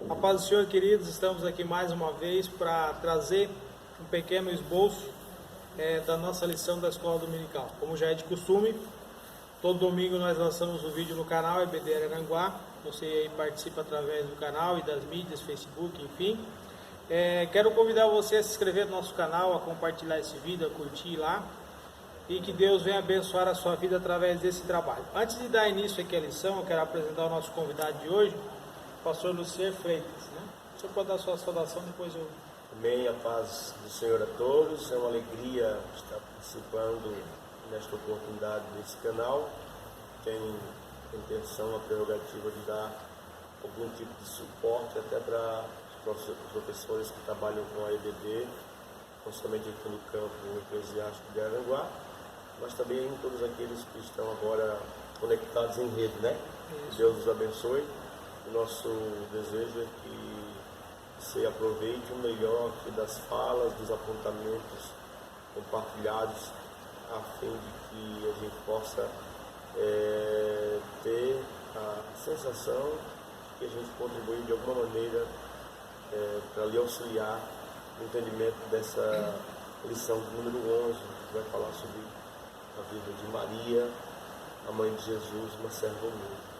A paz do Senhor, queridos, estamos aqui mais uma vez para trazer um pequeno esboço da nossa lição da Escola Dominical. Como já é de costume, todo domingo nós lançamos um vídeo no canal EBD Araranguá. Você aí participa através do canal e das mídias, Facebook, enfim. Quero convidar você a se inscrever no nosso canal, a compartilhar esse vídeo, a curtir lá. E que Deus venha abençoar a sua vida através desse trabalho. Antes de dar início aqui à lição, eu quero apresentar o nosso convidado de hoje, o pastor Lucier Freitas. O senhor pode dar a sua saudação, depois eu... Amém, a paz do Senhor a todos. É uma alegria estar participando nesta oportunidade desse canal. Tem a intenção, a prerrogativa de dar algum tipo de suporte até para os professores que trabalham com a EBD, não somente aqui no campo eclesiástico de Araranguá, mas também todos aqueles que estão agora conectados em rede, né? Isso. Deus os abençoe. O nosso desejo é que você aproveite o melhor aqui das falas, dos apontamentos compartilhados, a fim de que a gente possa ter a sensação de que a gente contribui de alguma maneira para lhe auxiliar no entendimento dessa lição número 11, que vai falar sobre a vida de Maria, a mãe de Jesus, uma serva humilde.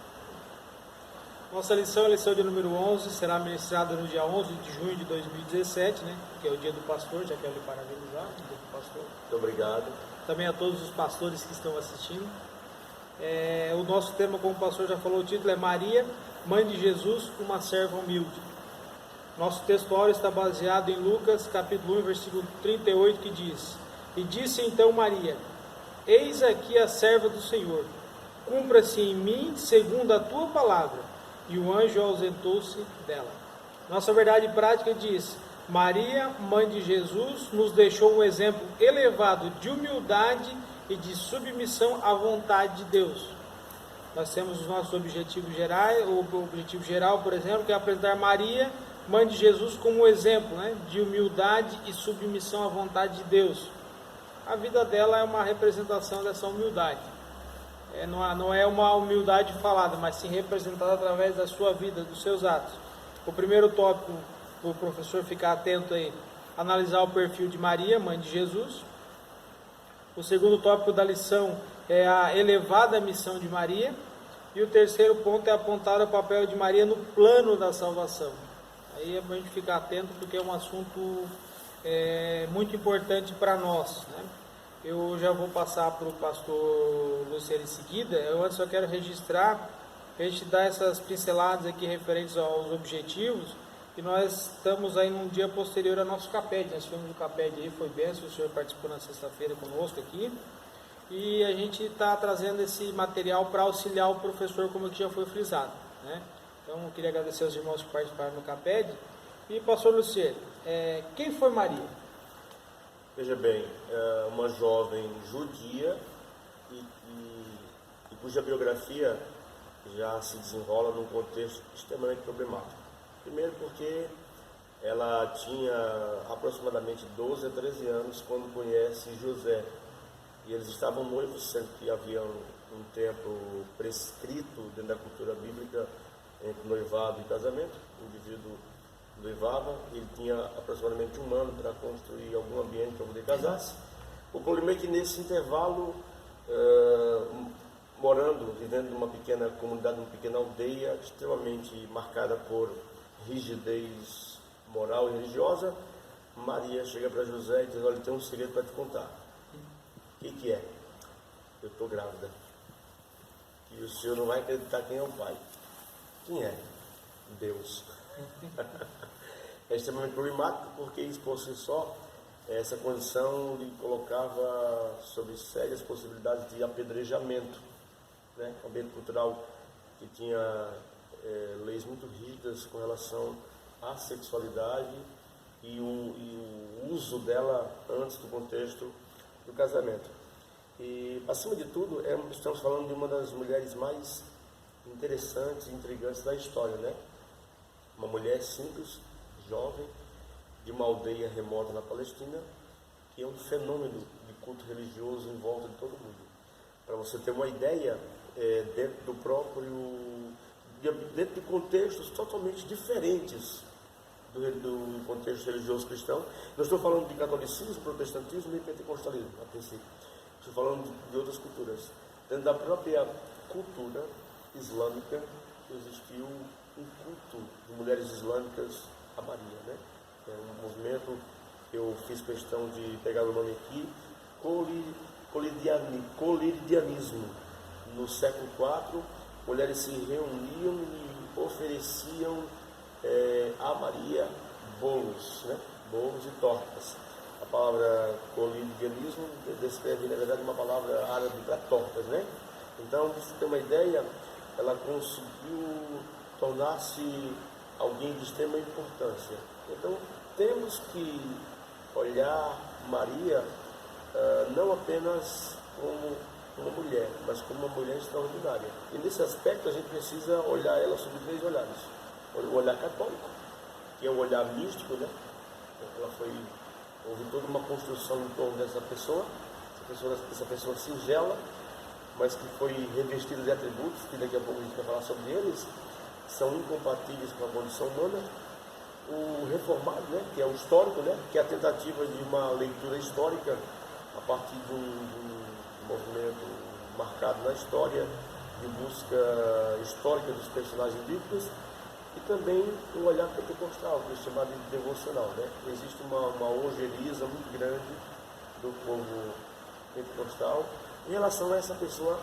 Nossa lição é a lição de número 11, será ministrada no dia 11 de junho de 2017, que é o dia do pastor. Já quero lhe parabenizar, o dia do pastor. Muito obrigado. Também a todos os pastores que estão assistindo. O nosso tema, como o pastor já falou, o título é Maria, mãe de Jesus, uma serva humilde. Nosso textuário está baseado em Lucas, capítulo 1, versículo 38, que diz: E disse então Maria: Eis aqui a serva do Senhor, cumpra-se em mim segundo a tua palavra. E o anjo ausentou-se dela. Nossa verdade prática diz: Maria, mãe de Jesus, nos deixou um exemplo elevado de humildade e de submissão à vontade de Deus. Nós temos os nossos objetivos gerais, o objetivo geral, por exemplo, que é apresentar Maria, mãe de Jesus, como um exemplo de humildade e submissão à vontade de Deus. A vida dela é uma representação dessa humildade. Não é uma humildade falada, mas sim representada através da sua vida, dos seus atos. O primeiro tópico, para o professor ficar atento aí, analisar o perfil de Maria, mãe de Jesus. O segundo tópico da lição é a elevada missão de Maria. E o terceiro ponto é apontar o papel de Maria no plano da salvação. Aí é para a gente ficar atento, porque é um assunto muito importante para nós, Eu já vou passar para o pastor Luciano em seguida. Eu antes só quero registrar, a gente dar essas pinceladas aqui referentes aos objetivos, e nós estamos aí num dia posterior ao nosso CAPED. Nós tivemos o CAPED aí, foi bênção, o senhor participou na sexta-feira conosco aqui, e a gente está trazendo esse material para auxiliar o professor, como aqui já foi frisado, Então eu queria agradecer aos irmãos que participaram do CAPED. E pastor Luciano, quem foi Maria? Veja bem, uma jovem judia e cuja biografia já se desenrola num contexto extremamente problemático. Primeiro porque ela tinha aproximadamente 12 a 13 anos quando conhece José. E eles estavam noivos, sendo que havia um tempo prescrito dentro da cultura bíblica entre noivado e casamento. O indivíduo noivava, ele tinha aproximadamente um ano para construir algum ambiente para poder casar-se. O problema é que nesse intervalo, vivendo numa pequena comunidade, numa pequena aldeia, extremamente marcada por rigidez moral e religiosa, Maria chega para José e diz: olha, tem um segredo para te contar. O que é? Eu estou grávida. E o senhor não vai acreditar quem é o pai. Quem é? Deus. É extremamente problemático, porque isso por si só, essa condição lhe colocava sob sérias possibilidades de apedrejamento, Um ambiente cultural que tinha leis muito rígidas com relação à sexualidade e o uso dela antes do contexto do casamento. E, acima de tudo, estamos falando de uma das mulheres mais interessantes e intrigantes da história, Uma mulher simples, jovem, de uma aldeia remota na Palestina, que é um fenômeno de culto religioso em volta de todo mundo. Para você ter uma ideia, dentro dentro de contextos totalmente diferentes do contexto religioso cristão. Não estou falando de catolicismo, protestantismo e pentecostalismo, a princípio. Estou falando de outras culturas. Dentro da própria cultura islâmica existiu um culto de mulheres islâmicas a Maria, né? É um movimento, eu fiz questão de pegar o nome aqui, coliridianismo. No século IV, mulheres se reuniam e ofereciam a Maria bolos, né? Bolos e tortas. A palavra coliridianismo descreve, na verdade, uma palavra árabe para tortas, né? Então, para você ter uma ideia, ela conseguiu tornar-se alguém de extrema importância. Então, temos que olhar Maria não apenas como uma mulher, mas como uma mulher extraordinária. E nesse aspecto a gente precisa olhar ela sob 3 olhares. O olhar católico, que é o olhar místico, né? Houve toda uma construção em torno dessa pessoa, essa pessoa singela, mas que foi revestida de atributos, que daqui a pouco a gente vai falar sobre eles, são incompatíveis com a condição humana. O reformado, né, que é o histórico, né, que é a tentativa de uma leitura histórica a partir de um movimento marcado na história, de busca histórica dos personagens bíblicos, e também um olhar pentecostal, que é chamado de devocional, né? Existe uma ojeriza muito grande do povo pentecostal em relação a essa pessoa,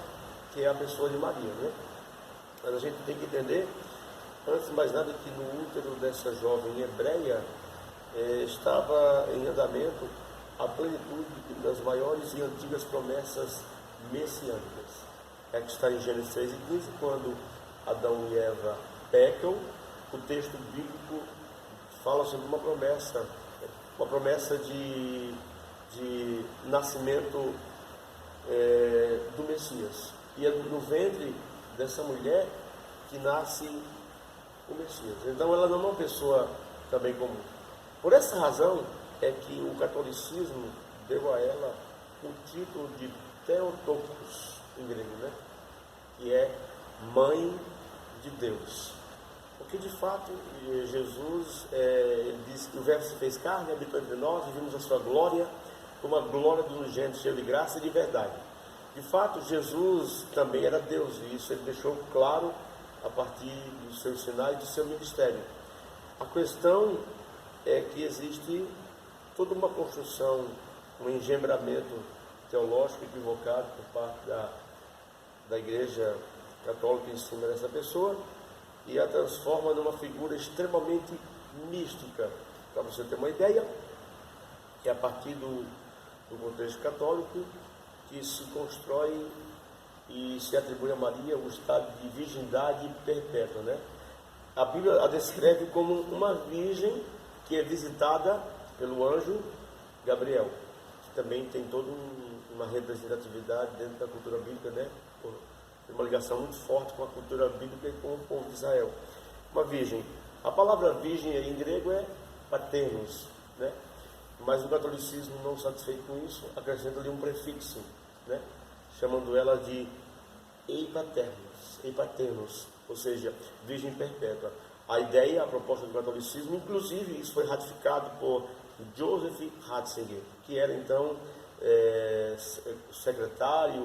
que é a pessoa de Maria, né? Mas a gente tem que entender, antes de mais nada, que no útero dessa jovem hebreia estava em andamento a plenitude das maiores e antigas promessas messiânicas. É que está em Gênesis 3:15, quando Adão e Eva pecam, o texto bíblico fala sobre uma promessa de nascimento do Messias. E é no ventre dessa mulher que nasce o Messias. Então ela não é uma pessoa também comum. Por essa razão é que o catolicismo deu a ela o título de Theotokos, em grego, né? Que é Mãe de Deus. Porque de fato Jesus, ele diz que o verbo se fez carne, habitou entre nós e vimos a sua glória, como a glória do unigênito cheio de graça e de verdade. De fato, Jesus também era Deus, e isso ele deixou claro a partir dos seus sinais e do seu ministério. A questão é que existe toda uma construção, um engendramento teológico equivocado por parte da Igreja Católica em cima dessa pessoa, e a transforma numa figura extremamente mística. Para você ter uma ideia, é a partir do contexto católico que se constrói e se atribui a Maria o estado de virgindade perpétua, né? A Bíblia a descreve como uma virgem que é visitada pelo anjo Gabriel, que também tem toda uma representatividade dentro da cultura bíblica, né? Tem uma ligação muito forte com a cultura bíblica e com o povo de Israel. Uma virgem. A palavra virgem em grego é paternos, né? Mas o catolicismo, não satisfeito com isso, acrescenta ali um prefixo, né? Chamando ela de eipaternos, ou seja, virgem perpétua. A ideia, a proposta do catolicismo, inclusive isso foi ratificado por Joseph Ratzinger, que era então secretário,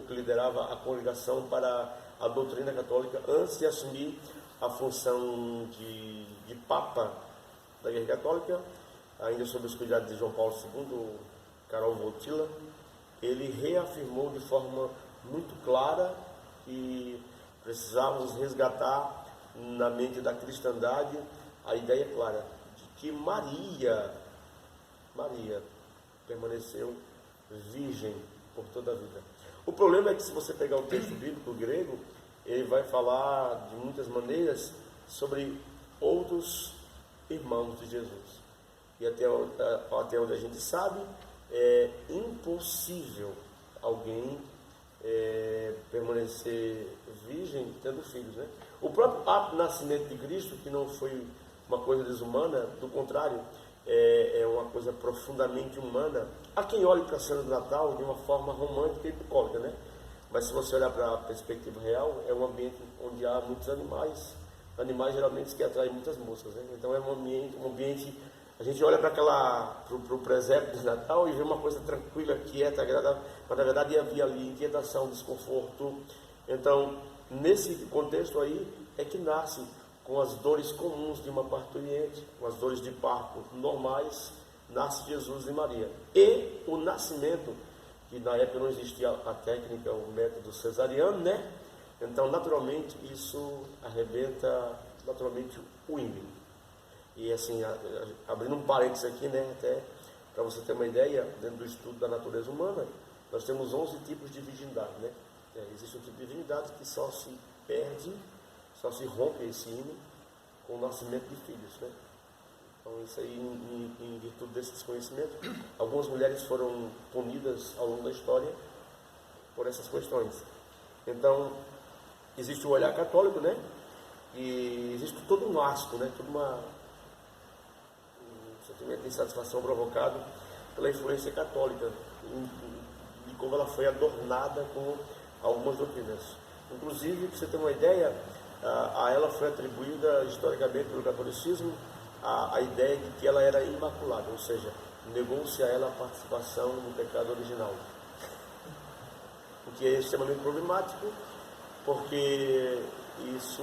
que liderava a congregação para a doutrina católica antes de assumir a função de Papa da Igreja Católica, ainda sob os cuidados de João Paulo II, Karol Wojtyla. Ele reafirmou de forma muito clara que precisávamos resgatar na mente da cristandade a ideia clara de que Maria permaneceu virgem por toda a vida. O problema é que, se você pegar o texto bíblico grego, ele vai falar de muitas maneiras sobre outros irmãos de Jesus. E até onde a gente sabe, é impossível alguém permanecer virgem tendo filhos, né? O próprio ato do nascimento de Cristo, que não foi uma coisa desumana, do contrário, é uma coisa profundamente humana. Há quem olhe para a cena do Natal de uma forma romântica e bucólica, né? Mas se você olhar para a perspectiva real, é um ambiente onde há muitos animais. Animais geralmente que atraem muitas moscas, né? Então é um ambiente, a gente olha para o presépio de Natal e vê uma coisa tranquila, quieta, agradável, mas na verdade havia ali inquietação, desconforto. Então, nesse contexto aí é que nasce com as dores comuns de uma parturiente, com as dores de parto normais, nasce Jesus e Maria. E o nascimento, que na época não existia a técnica, o método cesariano, né? Então, naturalmente, isso arrebenta naturalmente o ímpeto. E assim, abrindo um parênteses aqui, né, até para você ter uma ideia, dentro do estudo da natureza humana, nós temos 11 tipos de virgindade, né? Existe um tipo de virgindade que só se perde, só se rompe esse ímã com o nascimento de filhos, né? Então, isso aí, em virtude desse desconhecimento, algumas mulheres foram punidas ao longo da história por essas questões. Então, existe o olhar católico, né? E existe todo um asco, né? Todo um sentimento de insatisfação provocado pela influência católica e como ela foi adornada com algumas doutrinas. Inclusive, para você ter uma ideia, a ela foi atribuída historicamente pelo catolicismo a ideia de que ela era imaculada, ou seja, negou-se a ela a participação no pecado original. O que é extremamente problemático, porque isso,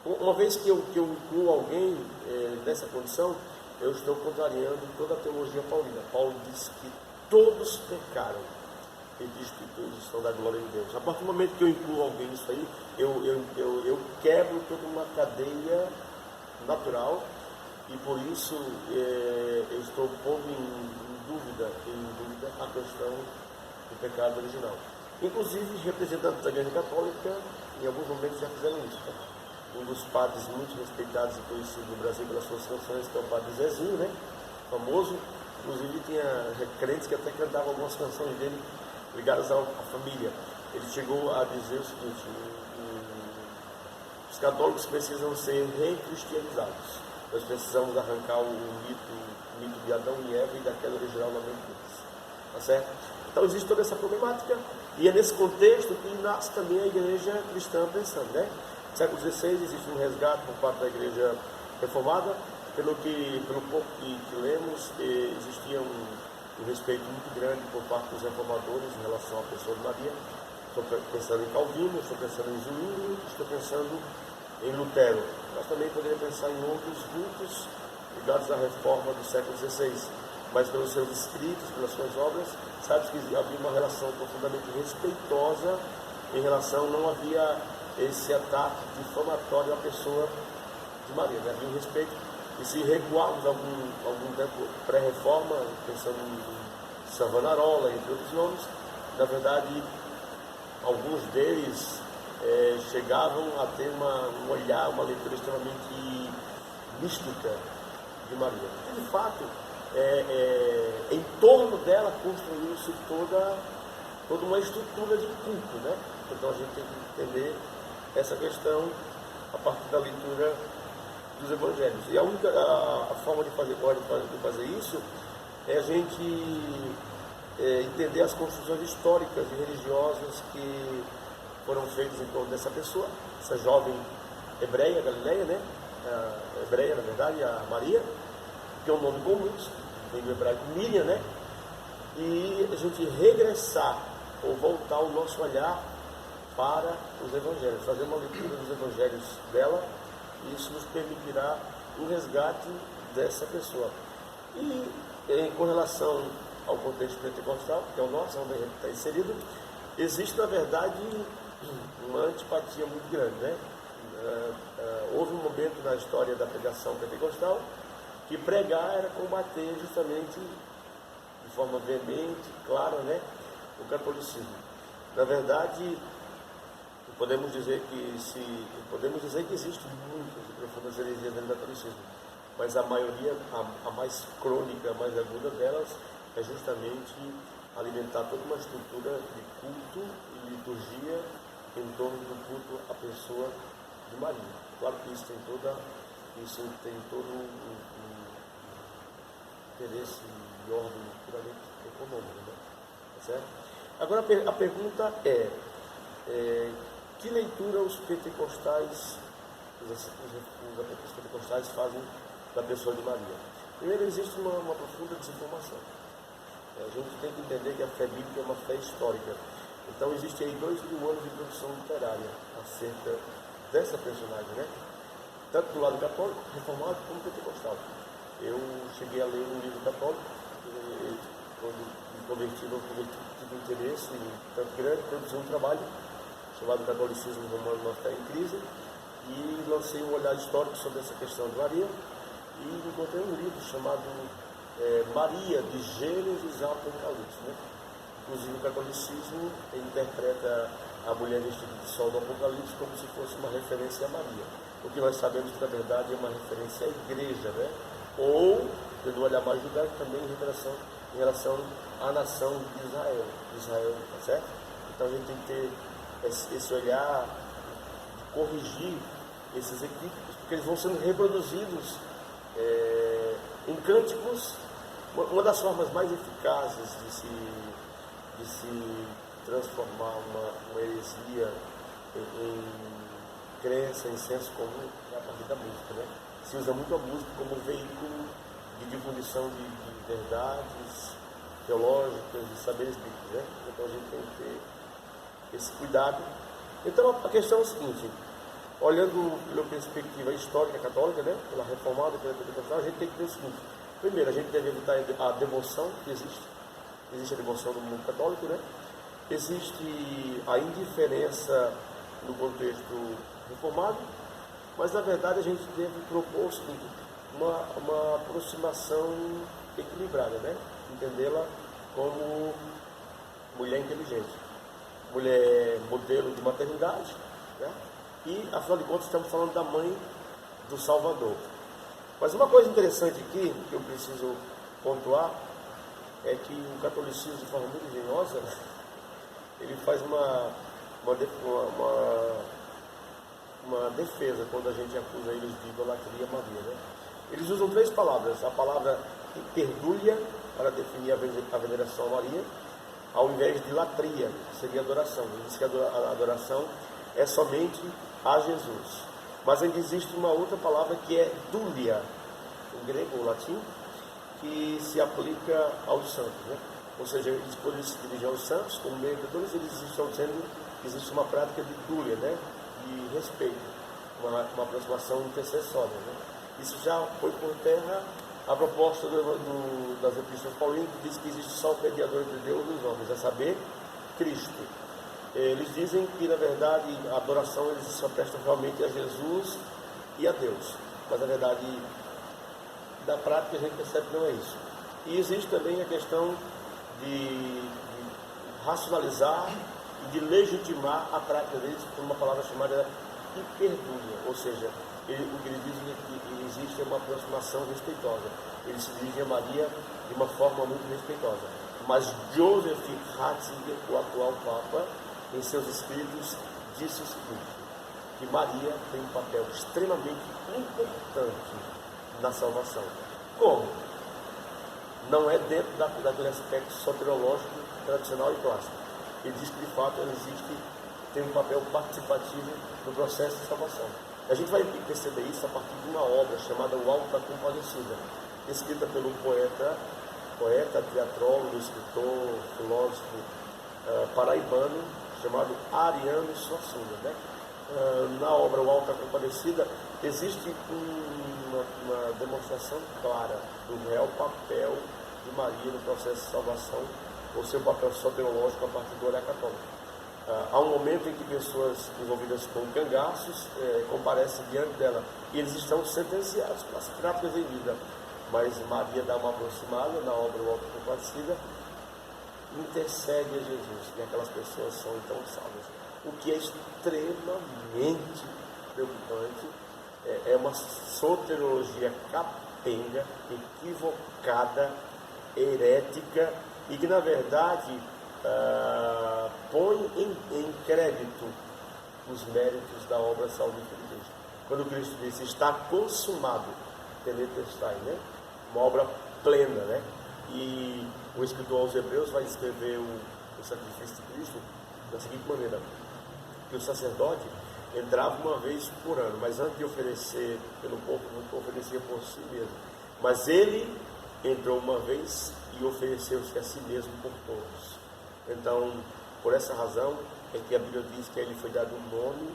uma vez que eu incluo alguém nessa condição, eu estou contrariando toda a teologia paulina. Paulo diz que todos pecaram e destituídos estão da glória de Deus. A partir do momento que eu incluo alguém nisso aí, eu quebro toda uma cadeia natural e por isso eu estou pondo em dúvida a questão do pecado original. Inclusive, representantes da Igreja Católica, em alguns momentos já fizeram isso. Tá? Um dos padres muito respeitados e conhecidos no Brasil pelas suas canções, que é o padre Zezinho, né? Famoso. Inclusive, tinha crentes que até cantavam algumas canções dele ligadas à família. Ele chegou a dizer o seguinte: os católicos precisam ser recristianizados. Nós precisamos arrancar o mito de Adão e Eva e da queda original na mente deles. Tá certo? Então existe toda essa problemática e é nesse contexto que nasce também a igreja cristã pensando, né? No século XVI existe um resgate por parte da igreja reformada, pelo pouco que lemos, existia um respeito muito grande por parte dos reformadores em relação à pessoa de Maria. Estou pensando em Calvino, estou pensando em Zwingli, estou pensando em Lutero. Mas também poderia pensar em outros vultos ligados à reforma do século XVI. Mas pelos seus escritos, pelas suas obras, sabe que havia uma relação profundamente respeitosa em relação, não havia esse ataque difamatório à pessoa de Maria, né? Havia um respeito. E se recuarmos algum tempo pré-reforma, pensando em Savonarola, entre outros nomes, na verdade, alguns deles chegavam a ter um olhar, uma leitura extremamente mística de Maria. E, de fato, em torno dela construiu-se toda uma estrutura de culto, né? Então a gente tem que entender essa questão a partir da leitura dos evangelhos. E a forma de fazer isso é a gente entender as construções históricas e religiosas que foram feitas em torno dessa pessoa, essa jovem hebreia, galileia, né? Hebreia, na verdade, a Maria, que é um nome comum, vem do hebraico Miriam, né? E a gente regressar ou voltar o nosso olhar para os evangelhos, fazer uma leitura dos evangelhos dela, e isso nos permitirá o resgate dessa pessoa. E com relação ao contexto pentecostal, que é o nosso, onde a gente está inserido, existe, na verdade, uma antipatia muito grande, né? Houve um momento na história da pregação pentecostal que pregar era combater justamente de forma veemente, clara, né, o catolicismo. Na verdade, podemos dizer que existem muitas e profundas heresias dentro do catolicismo, mas a maioria, a mais crônica, a mais aguda delas, é justamente alimentar toda uma estrutura de culto e liturgia em torno do culto à pessoa de Maria. Claro que isso tem todo um interesse de ordem puramente econômico, né? Tá certo? Agora a pergunta que leitura os pentecostais, os pentecostais fazem da pessoa de Maria? Primeiro, existe uma profunda desinformação. A gente tem que entender que a fé bíblica é uma fé histórica. Então, existem aí 2000 anos de produção literária acerca dessa personagem, né? Tanto do lado católico, reformado, como pentecostal. Eu cheguei a ler um livro católico, quando me converti, não tive interesse em tanto grande, produzir um trabalho chamado Catolicismo Romano, uma fé em crise, e lancei um olhar histórico sobre essa questão de Maria, e encontrei um livro chamado Maria, de Gênesis ao Apocalipse, né? Inclusive o catolicismo interpreta a mulher vestida de sol do Apocalipse como se fosse uma referência a Maria. O que nós sabemos que na verdade é uma referência à igreja, né? Ou, pelo olhar mais judaico, também em relação à nação de Israel, tá certo? Então a gente tem que ter esse olhar de corrigir esses equívocos, porque eles vão sendo reproduzidos em cânticos. Uma das formas mais eficazes de se transformar uma heresia em crença, em senso comum, é a partir da música, né? Se usa muito a música como veículo de divulgação de verdades teológicas, de saberes bíblicos, né? Então a gente tem que ter esse cuidado. Então a questão é o seguinte: olhando pela perspectiva histórica católica, né? Pela reformada, pela pentecostal, a gente tem que ter o seguinte: primeiro, a gente deve evitar a devoção que existe. Existe a devoção no mundo católico, né? Existe a indiferença no contexto reformado, mas na verdade a gente deve propor o seguinte: uma aproximação equilibrada, né? Entendê-la como mulher inteligente, mulher modelo de maternidade, né? E afinal de contas estamos falando da mãe do Salvador. Mas uma coisa interessante aqui que eu preciso pontuar é que o catolicismo, de forma muito engenhosa, ele faz uma defesa quando a gente acusa eles de idolatria a Maria, né? Eles usam 3 palavras: a palavra interdúlia, para definir a veneração a Maria, ao invés de latria, que seria adoração. Ele diz que a adoração é somente a Jesus. Mas ainda existe uma outra palavra que é dúlia, em grego ou latim, que se aplica aos santos, né? Ou seja, eles, quando eles se dirigem aos santos, como mediadores, eles estão dizendo que existe uma prática de dúlia, né? De respeito, uma aproximação intercessória, né? Isso já foi por terra a proposta das epístolas paulinas, que diz que existe só o mediador de Deus e dos homens, a saber, Cristo. Eles dizem que, na verdade, a adoração eles só prestam realmente a Jesus e a Deus, mas na verdade, da prática a gente percebe que não é isso. E existe também a questão de racionalizar e de legitimar a prática deles por uma palavra chamada hiperdúlia, ou seja, o que eles dizem é que existe uma aproximação respeitosa. Eles se dirigem a Maria de uma forma muito respeitosa. Mas Joseph Ratzinger, o atual Papa, em seus escritos, disse o seguinte: que Maria tem um papel extremamente importante na salvação. Como? Não é dentro daquele aspecto soteriológico tradicional e clássico. Ele diz que, de fato, ela tem um papel participativo no processo de salvação. A gente vai perceber isso a partir de uma obra chamada O Alto da Compadecida, escrita pelo poeta, teatrólogo, escritor, filósofo paraibano, chamado Ariano Suassuna, né? Na obra O Alto da Compadecida existe uma demonstração clara do real papel de Maria no processo de salvação, ou seu papel soteriológico a partir do olhar católico. Há um momento em que pessoas envolvidas com cangaços comparecem diante dela e eles estão sentenciados pelas práticas em vida, mas Maria dá uma aproximada na obra O Alto da Compadecida, intercede a Jesus e aquelas pessoas são então salvas. O que é extremamente preocupante, é uma soteriologia capenga, equivocada, herética e que na verdade põe em crédito os méritos da obra salvífica de Cristo. Quando Cristo disse está consumado, tetelestai, né? Uma obra plena, né? E o escritor aos Hebreus vai escrever o sacrifício de Cristo da seguinte maneira: que o sacerdote entrava uma vez por ano, mas antes de oferecer pelo povo, não oferecia por si mesmo, mas ele entrou uma vez e ofereceu-se a si mesmo por todos. Então, por essa razão é que a Bíblia diz que a ele foi dado um nome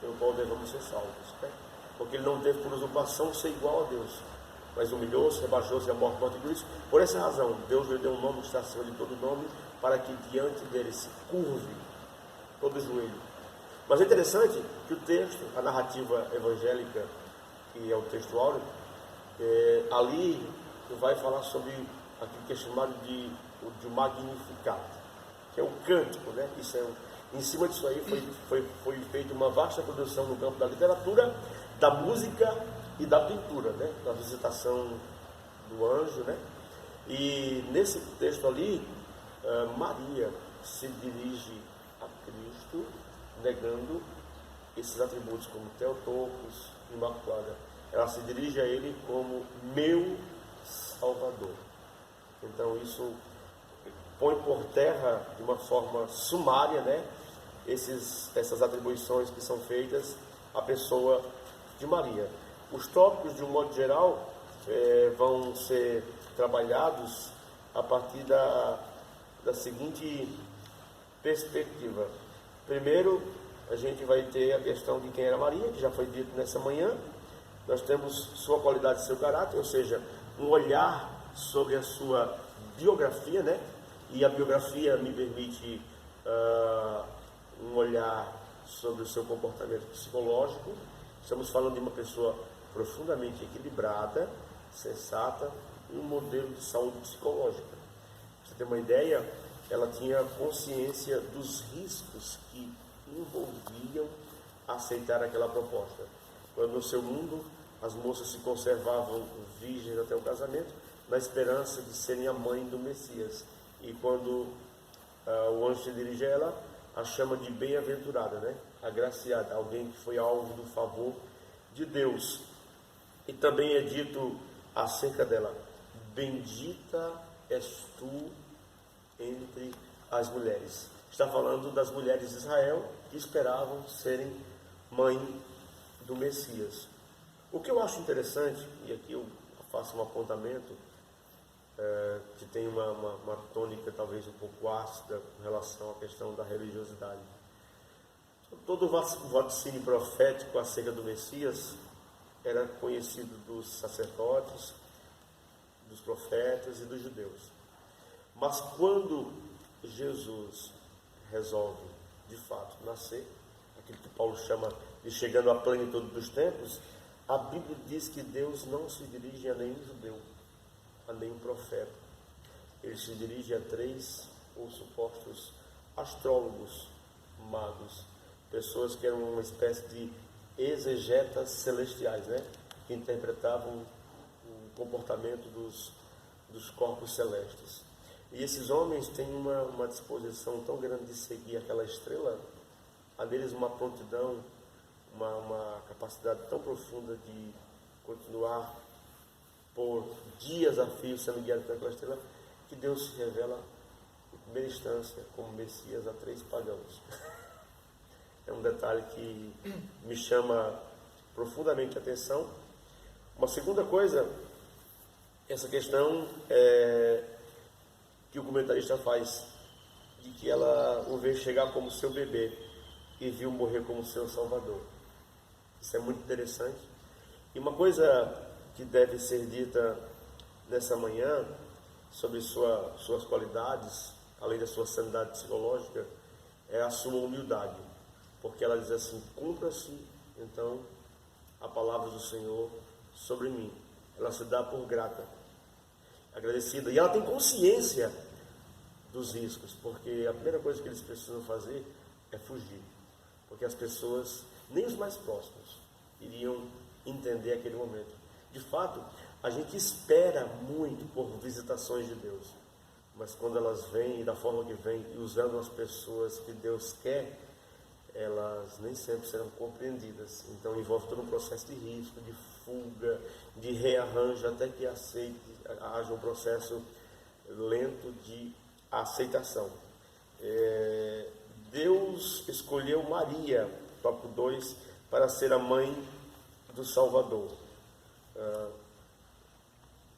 pelo qual devemos ser salvos, né? Porque ele não teve por usurpação ser igual a Deus, mas humilhou-se, rebaixou-se a morte de cruz. Por essa razão, Deus lhe deu um nome que está acima de todo nome, para que diante dele se curve todo joelho. Mas é interessante que o texto, a narrativa evangélica, que é o texto áureo, ali vai falar sobre aquilo que é chamado de magnificat, que é o cântico, né? Em cima disso aí foi feita uma vasta produção no campo da literatura, da música e da pintura, né? Da visitação do anjo, né? E nesse texto ali, Maria se dirige a Cristo negando esses atributos como Theotokos, Imaculada. Ela se dirige a ele como meu Salvador. Então isso põe por terra de uma forma sumária, né, essas atribuições que são feitas à pessoa de Maria. Os tópicos, de um modo geral, vão ser trabalhados a partir da seguinte perspectiva. Primeiro, a gente vai ter a questão de quem era Maria, que já foi dito nessa manhã. Nós temos sua qualidade e seu caráter, ou seja, um olhar sobre a sua biografia, né? E a biografia me permite um olhar sobre o seu comportamento psicológico. Estamos falando de uma pessoa profundamente equilibrada, sensata, um modelo de saúde psicológica. Pra você ter uma ideia, ela tinha consciência dos riscos que envolviam aceitar aquela proposta. Quando no seu mundo as moças se conservavam virgens até o casamento, na esperança de serem a mãe do Messias. E quando o anjo se dirige a ela, a chama de bem-aventurada, né? Agraciada, alguém que foi alvo do favor de Deus. E também é dito acerca dela: bendita és tu entre as mulheres. Está falando das mulheres de Israel que esperavam serem mãe do Messias. O que eu acho interessante, e aqui eu faço um apontamento que tem uma tônica talvez um pouco ácida com relação à questão da religiosidade. Todo o vaticínio profético acerca do Messias era conhecido dos sacerdotes, dos profetas e dos judeus. Mas quando Jesus resolve, de fato, nascer, aquilo que Paulo chama de chegando à plenitude dos tempos, a Bíblia diz que Deus não se dirige a nenhum judeu, a nenhum profeta. Ele se dirige a 3 ou supostos astrólogos, magos, pessoas que eram uma espécie de exegetas celestiais, né? Que interpretavam o comportamento dos corpos celestes. E esses homens têm uma disposição tão grande de seguir aquela estrela, há neles uma prontidão, uma capacidade tão profunda de continuar por dias a fio sendo guiado por aquela estrela, que Deus se revela, em primeira instância, como Messias a 3 pagãos. É um detalhe que me chama profundamente a atenção. Uma segunda coisa, essa questão que o comentarista faz, de que ela o vê chegar como seu bebê e viu morrer como seu salvador. Isso é muito interessante. E uma coisa que deve ser dita nessa manhã sobre suas qualidades, além da sua sanidade psicológica, é a sua humildade. Porque ela diz assim: cumpra-se então a palavra do Senhor sobre mim. Ela se dá por grata, agradecida, e ela tem consciência dos riscos, porque a primeira coisa que eles precisam fazer é fugir, porque as pessoas, nem os mais próximos, iriam entender aquele momento. De fato, a gente espera muito por visitações de Deus, mas quando elas vêm, e da forma que vêm, e usando as pessoas que Deus quer, elas nem sempre serão compreendidas. Então envolve todo um processo de risco, de fuga, de rearranjo, até que haja um processo lento de aceitação. Deus escolheu Maria, tópico 2, para ser a mãe do Salvador.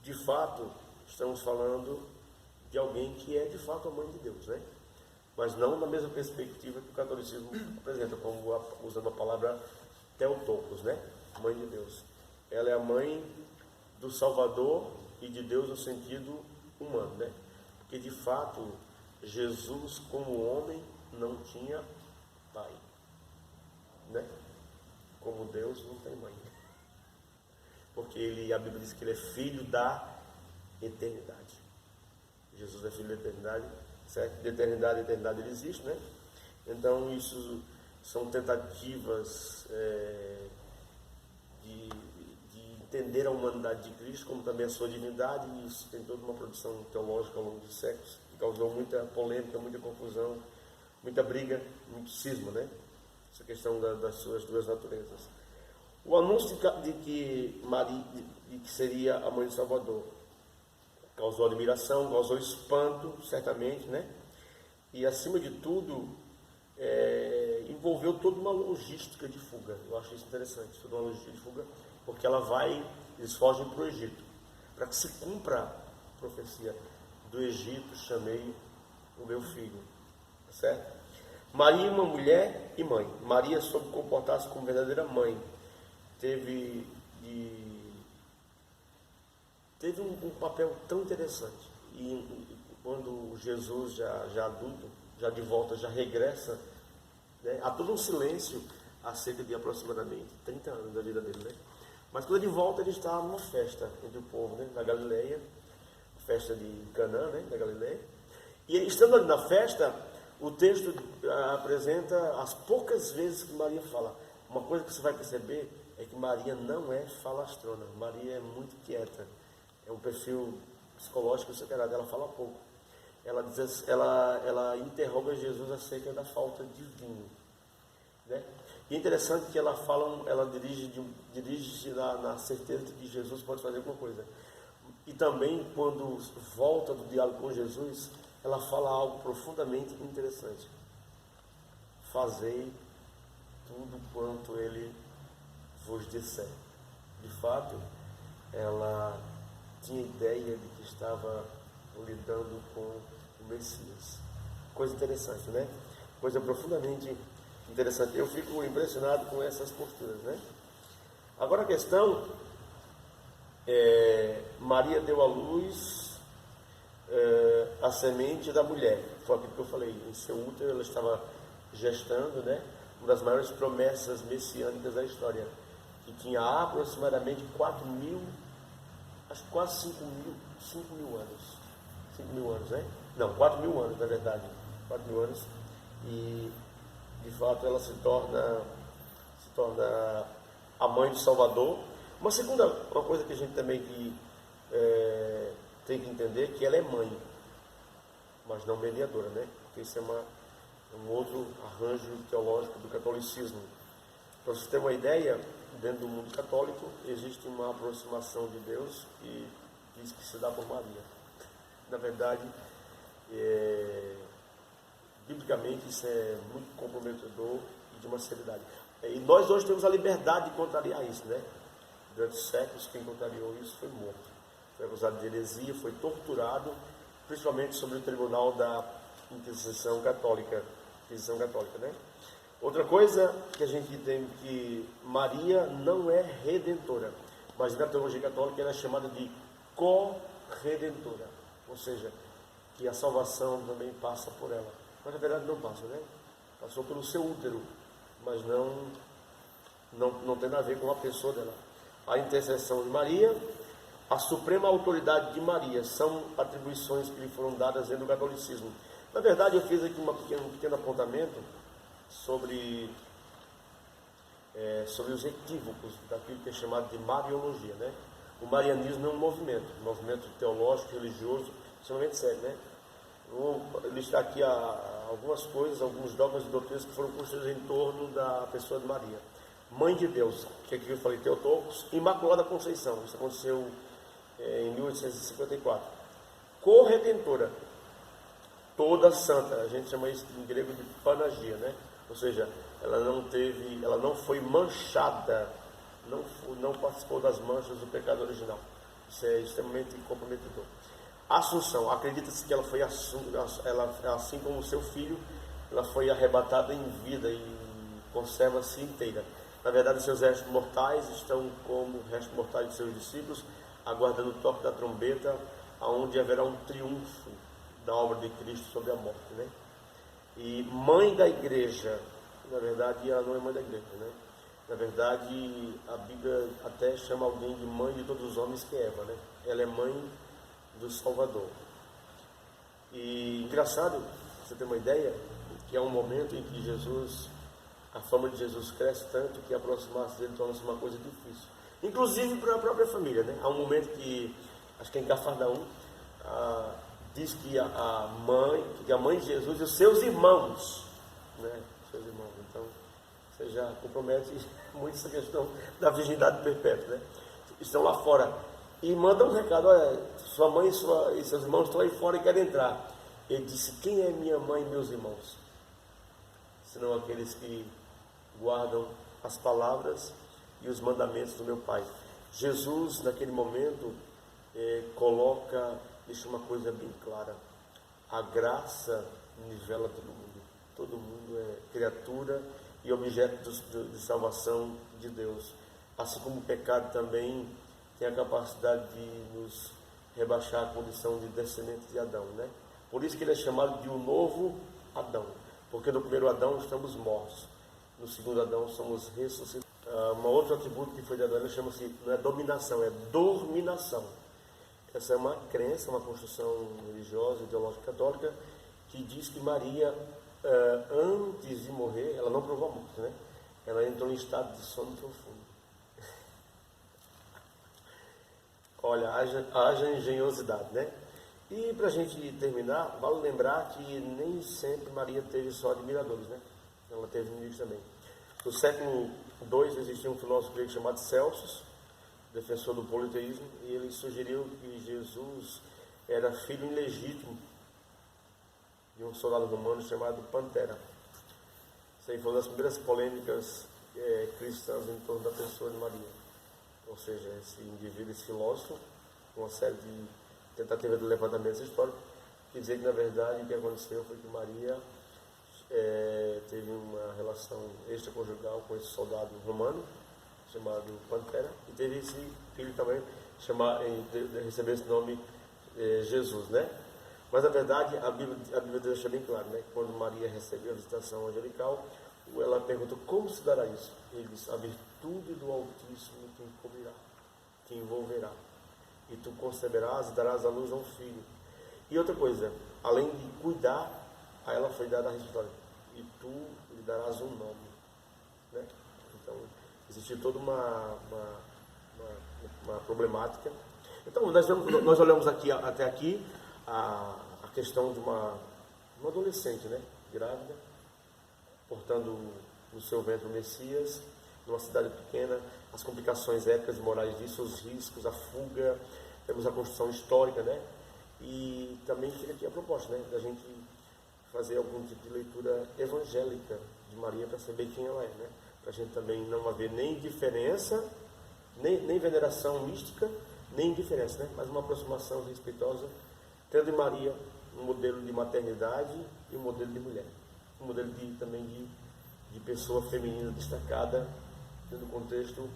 De fato, estamos falando de alguém que é de fato a mãe de Deus, né? Mas não na mesma perspectiva que o catolicismo apresenta, como usando a palavra Theotokos, né? Mãe de Deus. Ela é a mãe do Salvador e de Deus no sentido humano, né? Porque de fato, Jesus como homem não tinha pai, né? Como Deus não tem mãe. Porque a Bíblia diz que ele é filho da eternidade. Jesus é filho da eternidade, certo? De eternidade a eternidade ele existe, né? Então isso são tentativas de entender a humanidade de Cristo, como também a sua divindade, e isso tem toda uma produção teológica ao longo dos séculos, que causou muita polêmica, muita confusão, muita briga, muito cisma, né? Essa questão das suas duas naturezas. O anúncio de que Maria, de que seria a mãe do Salvador, causou admiração, causou espanto, certamente, né? E acima de tudo, envolveu toda uma logística de fuga. Eu acho isso interessante, toda uma logística de fuga, porque eles fogem para o Egito, para que se cumpra a profecia do Egito, chamei o meu filho, certo? Maria, uma mulher e mãe. Maria soube comportar-se como verdadeira mãe. Teve um papel tão interessante. E quando Jesus, já adulto, já de volta, já regressa, né, há todo um silêncio há cerca de aproximadamente 30 anos da vida dele, né? Mas quando ele volta, ele está numa festa entre o povo, né, da Galileia, festa de Canaã, né, da Galileia. E estando ali na festa, o texto apresenta as poucas vezes que Maria fala. Uma coisa que você vai perceber é que Maria não é falastrona. Maria é muito quieta. É um perfil psicológico separado. Ela fala pouco. Ela interroga Jesus acerca da falta de vinho, né? E é interessante que ela dirige-se na certeza de que Jesus pode fazer alguma coisa. E também, quando volta do diálogo com Jesus, ela fala algo profundamente interessante. Fazei tudo quanto ele vos disser. De fato, ela tinha ideia de que estava lidando com o Messias. Coisa interessante, né? Coisa profundamente interessante. Eu fico impressionado com essas posturas, né? Agora a questão Maria deu à luz a semente da mulher. Foi aquilo que eu falei. Em seu útero ela estava gestando, né, uma das maiores promessas messiânicas da história, que tinha aproximadamente 4.000, acho que quase 5 mil anos. 5 mil anos, né? Não, 4 mil anos, na verdade. 4 mil anos. E, de fato, ela se torna a mãe do Salvador. Uma coisa que a gente também tem que entender, que ela é mãe, mas não mediadora, né? Porque isso é um outro arranjo teológico do catolicismo. Para você ter uma ideia, dentro do mundo católico existe uma aproximação de Deus que diz que se dá por Maria. Na verdade, biblicamente isso é muito comprometedor e de uma seriedade. E nós hoje temos a liberdade de contrariar isso, né? Durante séculos, quem contrariou isso foi morto. Foi acusado de heresia, foi torturado, principalmente sobre o tribunal da Inquisição Católica. Né? Outra coisa que a gente tem que Maria não é redentora, mas na teologia católica ela é chamada de corredentora, ou seja, que a salvação também passa por ela. Mas na verdade não passa, né? Passou pelo seu útero, mas não tem nada a ver com a pessoa dela. A intercessão de Maria, a suprema autoridade de Maria, são atribuições que lhe foram dadas dentro do catolicismo. Na verdade, eu fiz aqui um pequeno apontamento sobre os equívocos daquilo que é chamado de mariologia, né? O marianismo é um movimento teológico, religioso, extremamente sério, né? Vou listar aqui algumas coisas, alguns dogmas e doutrinas que foram construídos em torno da pessoa de Maria. Mãe de Deus, que aqui eu falei, Theotokos. Imaculada Conceição, isso aconteceu em 1854. corredentora, toda santa. A gente chama isso em grego de panagia, né? Ou seja, ela não foi manchada, não participou das manchas do pecado original. Isso é extremamente comprometedor. Assunção, acredita-se que ela foi assim como o seu filho, ela foi arrebatada em vida e conserva-se inteira. Na verdade, seus restos mortais estão como restos mortais de seus discípulos, aguardando o toque da trombeta, aonde haverá um triunfo da obra de Cristo sobre a morte, né? E mãe da igreja, na verdade, ela não é mãe da igreja, né? Na verdade, a Bíblia até chama alguém de mãe de todos os homens, que é Eva, né? Ela é mãe do Salvador. E engraçado, você tem uma ideia, que é um momento em que a fama de Jesus cresce tanto que aproximar-se dele torna-se uma coisa difícil. Inclusive para a própria família, né? Há um momento que, acho que é em Cafarnaum, diz que a mãe de Jesus e os seus irmãos, né? Seus irmãos, então, você já compromete muito essa questão da virgindade perpétua, né? Estão lá fora e mandam um recado: olha, sua mãe e seus irmãos estão aí fora e querem entrar. Ele disse: quem é minha mãe e meus irmãos? Senão aqueles que guardam as palavras e os mandamentos do meu Pai. Jesus, naquele momento, deixa uma coisa bem clara: a graça nivela todo mundo. Todo mundo é criatura e objeto de salvação de Deus. Assim como o pecado também tem a capacidade de nos rebaixar a condição de descendentes de Adão, né? Por isso que ele é chamado de um novo Adão, porque no primeiro Adão estamos mortos, no segundo Adão somos ressuscitados. Um outro atributo que foi dado a ele chama-se, não é dominação, é dominação. Essa é uma crença, uma construção religiosa, ideológica católica, que diz que Maria, antes de morrer, ela não provou a morte, né? Ela entrou em estado de sono profundo. Olha, haja engenhosidade, né? E para a gente terminar, vale lembrar que nem sempre Maria teve só admiradores, né? Ela teve inimigos também. No século II existia um filósofo grego chamado Celsus, defensor do politeísmo, e ele sugeriu que Jesus era filho ilegítimo de um soldado romano chamado Pantera. Isso aí foi uma das primeiras polêmicas cristãs em torno da pessoa de Maria. Ou seja, esse indivíduo, esse filósofo, uma série de tentativas de levantamento histórico, que dizia que na verdade o que aconteceu foi que Maria teve uma relação extraconjugal com esse soldado romano chamado Pantera, e teve esse filho também recebeu esse nome Jesus, né? Mas na verdade a Bíblia deixa bem claro, né? Quando Maria recebeu a visitação angelical, ela perguntou: como se dará isso? Ele disse: a virtude do Altíssimo te encobrirá, te envolverá, e tu conceberás e darás à luz a um filho. E outra coisa, além de cuidar, a ela foi dada a resposta: e tu lhe darás um nome, né? Então existe toda uma problemática. Então nós olhamos até aqui a questão de uma adolescente, né? Grávida, portando no seu ventre o Messias, numa cidade pequena, as complicações éticas e morais disso, os riscos, a fuga, temos a construção histórica, né? E também fica aqui a proposta, né? Da gente fazer algum tipo de leitura evangélica de Maria para saber quem ela é, né? Para a gente também não haver nem diferença, nem veneração mística, nem indiferença, né? Mas uma aproximação respeitosa, tendo em Maria um modelo de maternidade e um modelo de mulher, um modelo também de pessoa feminina destacada, no contexto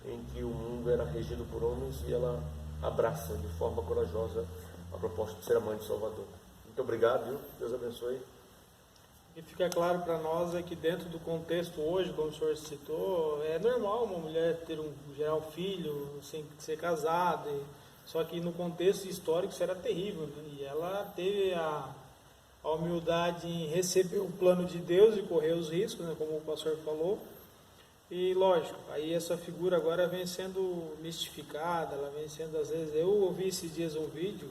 em que o mundo era regido por homens, e ela abraça de forma corajosa a proposta de ser a mãe de Salvador. Muito obrigado, viu? Deus abençoe. E fica claro para nós que dentro do contexto hoje, como o senhor citou, é normal uma mulher gerar um filho sem ser casada, só que no contexto histórico isso era terrível, né? E ela teve a humildade em receber o plano de Deus e correr os riscos, né, como o pastor falou. E lógico, aí essa figura agora vem sendo mistificada, ela vem sendo, às vezes, eu ouvi esses dias um vídeo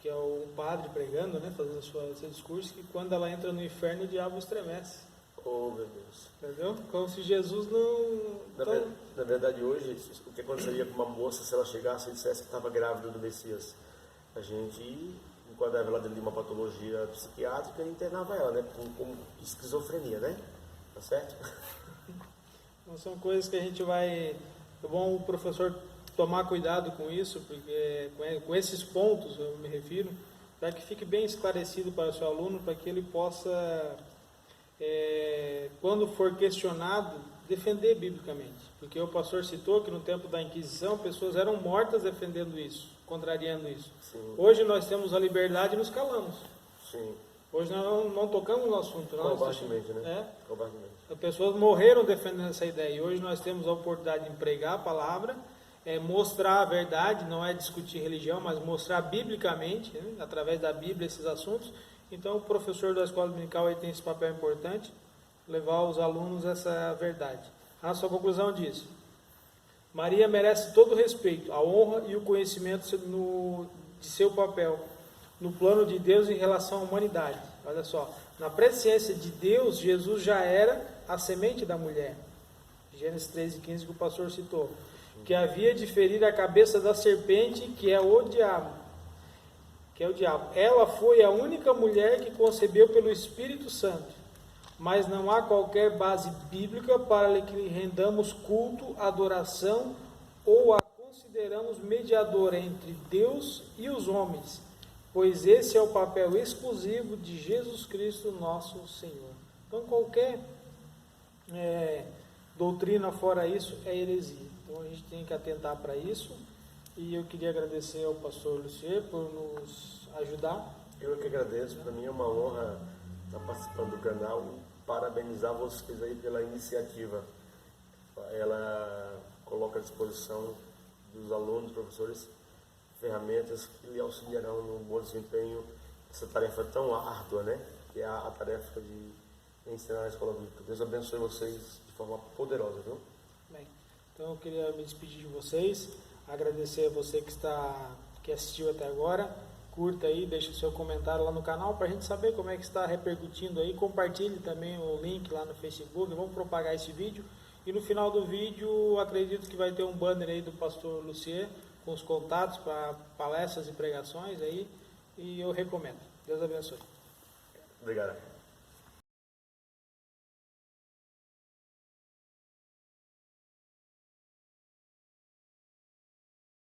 que é um padre pregando, né, fazendo seu discurso, que quando ela entra no inferno o diabo estremece. Oh, meu Deus. Entendeu? Como se Jesus não... Na verdade, hoje, o que aconteceria com uma moça se ela chegasse e dissesse que estava grávida do Messias? a gente enquadrava ela dentro de uma patologia psiquiátrica e internava ela, né? Com esquizofrenia, né? Tá certo? Então, são coisas que a gente vai... É bom o professor tomar cuidado com isso, porque com esses pontos eu me refiro, para que fique bem esclarecido para o seu aluno, para que ele possa, quando for questionado, defender biblicamente. Porque o pastor citou que no tempo da Inquisição pessoas eram mortas defendendo isso, contrariando isso. Sim. Hoje nós temos a liberdade e nos calamos. Sim. Hoje nós não tocamos no assunto. Covardemente, né? Covardemente. As pessoas morreram defendendo essa ideia. E hoje nós temos a oportunidade de pregar a palavra, mostrar a verdade, não é discutir religião, mas mostrar biblicamente, né, através da Bíblia, esses assuntos. Então o professor da escola dominical aí tem esse papel importante, levar aos alunos essa verdade. A sua conclusão diz: Maria merece todo o respeito, a honra e o conhecimento de seu papel no plano de Deus em relação à humanidade. Olha só, na presciência de Deus, Jesus já era a semente da mulher. Gênesis 3:15 que o pastor citou. Que havia de ferir a cabeça da serpente, que é o diabo. Ela foi a única mulher que concebeu pelo Espírito Santo. Mas não há qualquer base bíblica para que lhe rendamos culto, adoração ou a consideramos mediadora entre Deus e os homens, pois esse é o papel exclusivo de Jesus Cristo, nosso Senhor. Então qualquer doutrina fora isso é heresia. Então a gente tem que atentar para isso. E eu queria agradecer ao pastor Lucier por nos ajudar. Eu que agradeço, para mim é uma honra estar participando do canal. Parabenizar vocês aí pela iniciativa. Ela coloca à disposição dos alunos, professores, ferramentas que lhe auxiliarão no bom desempenho dessa tarefa tão árdua, né? Que é a tarefa de ensinar a escola bíblica. Deus abençoe vocês de forma poderosa, viu? Bem, então eu queria me despedir de vocês, agradecer a você que assistiu até agora. Curta aí, deixe o seu comentário lá no canal para a gente saber como é que está repercutindo aí. Compartilhe também o link lá no Facebook, vamos propagar esse vídeo. E no final do vídeo, acredito que vai ter um banner aí do pastor Lucier com os contatos para palestras e pregações aí. E eu recomendo. Deus abençoe. Obrigado.